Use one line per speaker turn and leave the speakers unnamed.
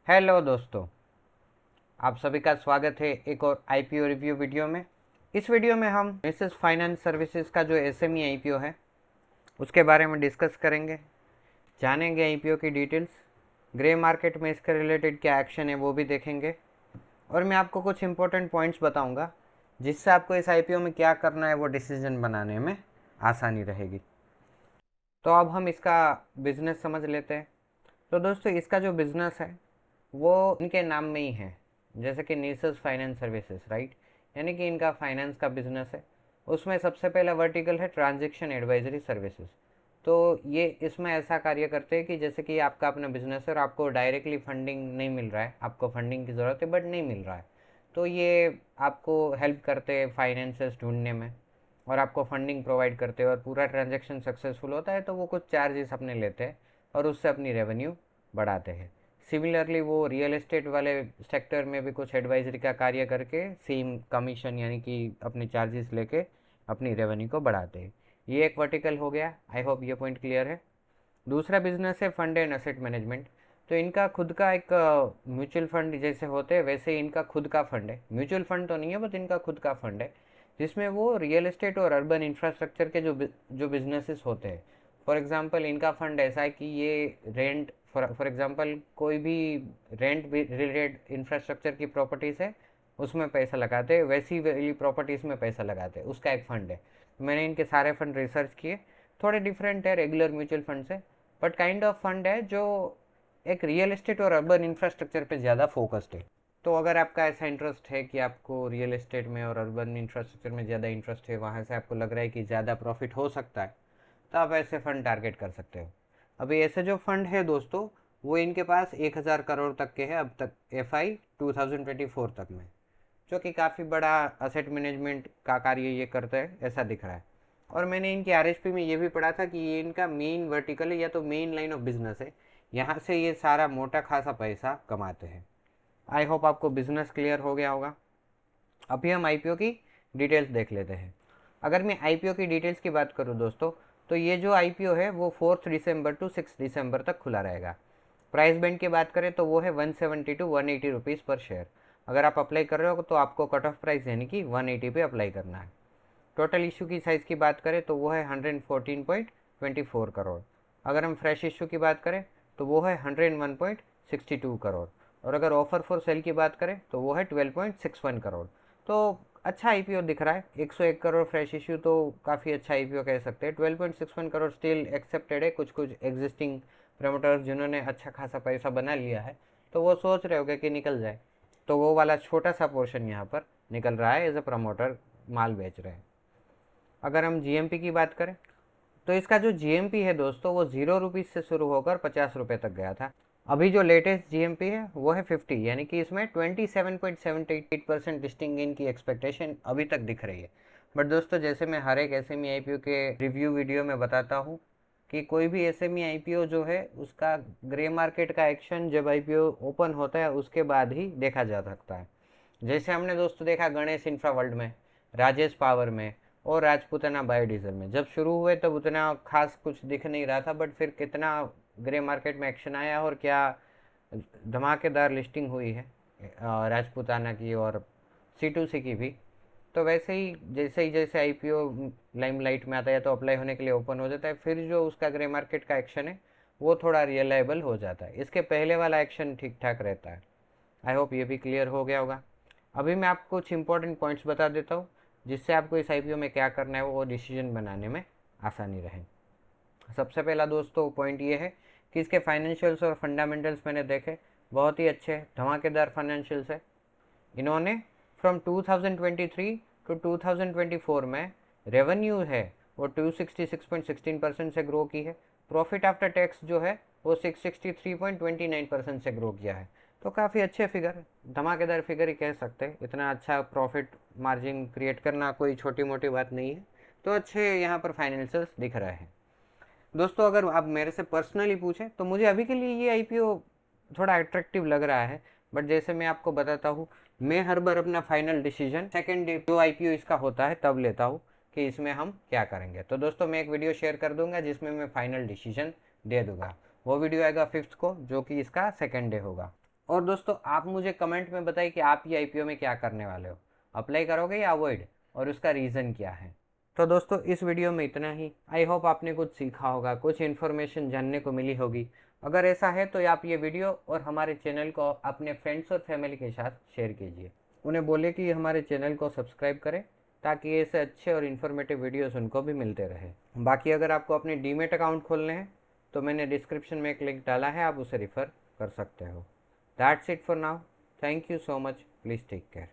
Hello दोस्तों, आप सभी का स्वागत है एक और आईपीओ रिव्यू वीडियो में। इस वीडियो में हम मिसेस फाइनेंस सर्विसेज का जो एसएमई आईपीओ है उसके बारे में डिस्कस करेंगे, जानेंगे आईपीओ की डिटेल्स, ग्रे मार्केट में इसके रिलेटेड क्या एक्शन है वो भी देखेंगे और मैं आपको कुछ इंपॉर्टेंट पॉइंट्स बताऊंगा जिससे आपको इस आईपीओ में क्या करना है वो डिसीजन बनाने में आसानी रहेगी। तो अब हम इसका बिजनेस समझ लेते हैं। तो दोस्तों, इसका जो बिजनेस है वो इनके नाम में ही है, जैसे कि नीसस फाइनेंस सर्विसेज, राइट। यानी कि इनका फाइनेंस का बिजनेस है। उसमें सबसे पहला वर्टिकल है ट्रांजैक्शन एडवाइजरी सर्विसेज। तो ये इसमें ऐसा कार्य करते हैं कि जैसे कि आपका अपना बिजनेस है और आपको डायरेक्टली फंडिंग नहीं मिल रहा है, आपको फंडिंग की ज़रूरत है बट नहीं मिल रहा है, तो ये आपको हेल्प करते हैं फाइनेंसेस ढूंढने में और आपको फंडिंग प्रोवाइड करते हैं और पूरा ट्रांजैक्शन सक्सेसफुल होता है तो वो कुछ चार्जेस अपने लेते हैं और उससे अपनी रेवेन्यू बढ़ाते हैं। सिमिलरली वो रियल एस्टेट वाले सेक्टर में भी कुछ एडवाइजरी का कार्य करके सेम कमीशन यानी कि अपने चार्जेस लेके अपनी रेवेन्यू को बढ़ाते हैं। ये एक वर्टिकल हो गया। आई होप ये पॉइंट क्लियर है। दूसरा बिजनेस है फंड एंड असेट मैनेजमेंट। तो इनका खुद का एक म्यूचुअल फंड जैसे होते हैं वैसे ही इनका खुद का फंड है। म्यूचुअल फंड तो नहीं है बट इनका खुद का फंड है जिसमें वो रियल एस्टेट और अर्बन इंफ्रास्ट्रक्चर के जो बिजनेसेस होते हैं। फॉर एग्जांपल इनका फंड ऐसा है कि ये रेंट फॉर एग्जांपल कोई भी रेंट रिलेटेड इंफ्रास्ट्रक्चर की प्रॉपर्टीज़ है उसमें पैसा लगाते हैं, वैसी वाली प्रॉपर्टीज़ में पैसा लगाते हैं, उसका एक फ़ंड है। मैंने इनके सारे फंड रिसर्च किए, थोड़े डिफरेंट है रेगुलर म्यूचुअल फंड से, बट काइंड ऑफ फंड है जो एक रियल एस्टेट और अर्बन इंफ्रास्ट्रक्चर पे ज़्यादा फोकस्ड है। तो अगर आपका ऐसा इंटरेस्ट है कि आपको रियल एस्टेट में और अर्बन इंफ्रास्ट्रक्चर में ज़्यादा इंटरेस्ट है, वहाँ से आपको लग रहा है कि ज़्यादा प्रॉफिट हो सकता है, तो आप ऐसे फंड टारगेट कर सकते हो। अभी ऐसे जो फंड है दोस्तों, वो इनके पास 1000 करोड़ तक के हैं अब तक, FI 2024 तक में, जो कि काफ़ी बड़ा असेट मैनेजमेंट का कार्य ये करता है ऐसा दिख रहा है। और मैंने इनकी RHP में ये भी पढ़ा था कि ये इनका मेन वर्टिकल है या तो मेन लाइन ऑफ बिजनेस है, यहाँ से ये सारा मोटा खासा पैसा कमाते हैं। आई होप आपको बिजनेस क्लियर हो गया होगा। अभी हम आईपीओ की डिटेल्स देख लेते हैं। अगर मैं आईपीओ की डिटेल्स की बात करूं दोस्तों, तो ये जो आईपीओ है वो 4 दिसंबर टू 6 दिसंबर तक खुला रहेगा। प्राइस बैंड की बात करें तो वो है 170 टू 180 रुपीज़ पर शेयर। अगर आप अप्लाई कर रहे हो तो आपको कट ऑफ प्राइस यानी कि 180 पे अप्लाई करना है। टोटल इशू की साइज़ की बात करें तो वो है 114.24 करोड़। अगर हम फ्रेश इशू की बात करें तो वो है 101.62 करोड़। और अगर ऑफर फॉर सेल की बात करें तो वो है 12.61 करोड़। तो अच्छा आईपीओ दिख रहा है। 101 करोड़ फ्रेश इशू तो काफ़ी अच्छा आईपीओ कह सकते हैं। 12.61 करोड़ स्टिल एक्सेप्टेड है। कुछ कुछ एग्जिस्टिंग प्रमोटर्स जिन्होंने अच्छा खासा पैसा बना लिया है तो वो सोच रहे होंगे कि निकल जाए, तो वो वाला छोटा सा पोर्शन यहाँ पर निकल रहा है, एज अ प्रमोटर माल बेच रहे हैं। अगर हम जीएमपी की बात करें तो इसका जो जीएमपी है दोस्तों वो 0 रुपीज़ से शुरू होकर 50 रुपये तक गया था। अभी जो लेटेस्ट जीएमपी है वो है 50, यानी कि इसमें 27.78% लिस्टिंग गेन की एक्सपेक्टेशन अभी तक दिख रही है। बट दोस्तों, जैसे मैं हर एक एसएमई आईपीओ के रिव्यू वीडियो में बताता हूँ कि कोई भी एसएमई आईपीओ जो है उसका ग्रे मार्केट का एक्शन जब आईपीओ ओपन होता है उसके बाद ही देखा जा सकता है। जैसे हमने दोस्तों देखा गणेश इंफ्रा वर्ल्ड में, राजेश पावर में और राजपूताना बायोडीजल में, जब शुरू हुए तब उतना खास कुछ दिख नहीं रहा था, बट फिर कितना ग्रे मार्केट में एक्शन आया और क्या धमाकेदार लिस्टिंग हुई है राजपूताना की और C2C की भी। तो वैसे ही जैसे आईपीओ लाइमलाइट में आता है तो अप्लाई होने के लिए ओपन हो जाता है, फिर जो उसका ग्रे मार्केट का एक्शन है वो थोड़ा रियलाइबल हो जाता है। इसके पहले वाला एक्शन ठीक ठाक रहता है। आई होप ये भी क्लियर हो गया होगा। अभी मैं आपको कुछ इंपॉर्टेंट पॉइंट्स बता देता हूँ जिससे आपको इस आईपीओ में क्या करना है वो डिसीजन बनाने में आसानी रहे। सबसे पहला दोस्तों पॉइंट ये है कि इसके फाइनेंशियल्स और फंडामेंटल्स मैंने देखे, बहुत ही अच्छे धमाकेदार फाइनेंशियल्स है। इन्होंने फ्रॉम 2023 टू 2024 में रेवेन्यू है वो 266.16% से ग्रो की है। प्रॉफिट आफ्टर टैक्स जो है वो 663.29% से ग्रो किया है। तो काफ़ी अच्छे फिगर, धमाकेदार फिगर ही कह सकते हैं। इतना अच्छा प्रॉफिट मार्जिन क्रिएट करना कोई छोटी मोटी बात नहीं है। तो अच्छे यहाँ पर फाइनेंशियल्स दिख रहे हैं। दोस्तों, अगर आप मेरे से पर्सनली पूछें तो मुझे अभी के लिए ये आईपीओ थोड़ा अट्रैक्टिव लग रहा है, बट जैसे मैं आपको बताता हूँ, मैं हर बार अपना फाइनल डिसीजन सेकेंड डे जो आईपीओ इसका होता है तब लेता हूँ कि इसमें हम क्या करेंगे। तो दोस्तों, मैं एक वीडियो शेयर कर दूंगा जिसमें मैं फाइनल डिसीजन दे दूंगा। वो वीडियो आएगा 5th को, जो कि इसका सेकेंड डे होगा। और दोस्तों आप मुझे कमेंट में बताइए कि आप ये आईपीओ में क्या करने वाले हो, अप्लाई करोगे या अवॉइड, और उसका रीज़न क्या है। तो दोस्तों इस वीडियो में इतना ही। आई होप आपने कुछ सीखा होगा, कुछ इन्फॉर्मेशन जानने को मिली होगी। अगर ऐसा है तो आप ये वीडियो और हमारे चैनल को अपने फ्रेंड्स और फैमिली के साथ शेयर कीजिए। उन्हें बोले कि हमारे चैनल को सब्सक्राइब करें ताकि ऐसे अच्छे और इन्फॉर्मेटिव वीडियोस उनको भी मिलते रहे। बाकी अगर आपको अपने डीमेट अकाउंट खोलने हैं तो मैंने डिस्क्रिप्शन में एक लिंक डाला है, आप उसे रिफ़र कर सकते हो। That's it for now. Thank you so much. Please take care.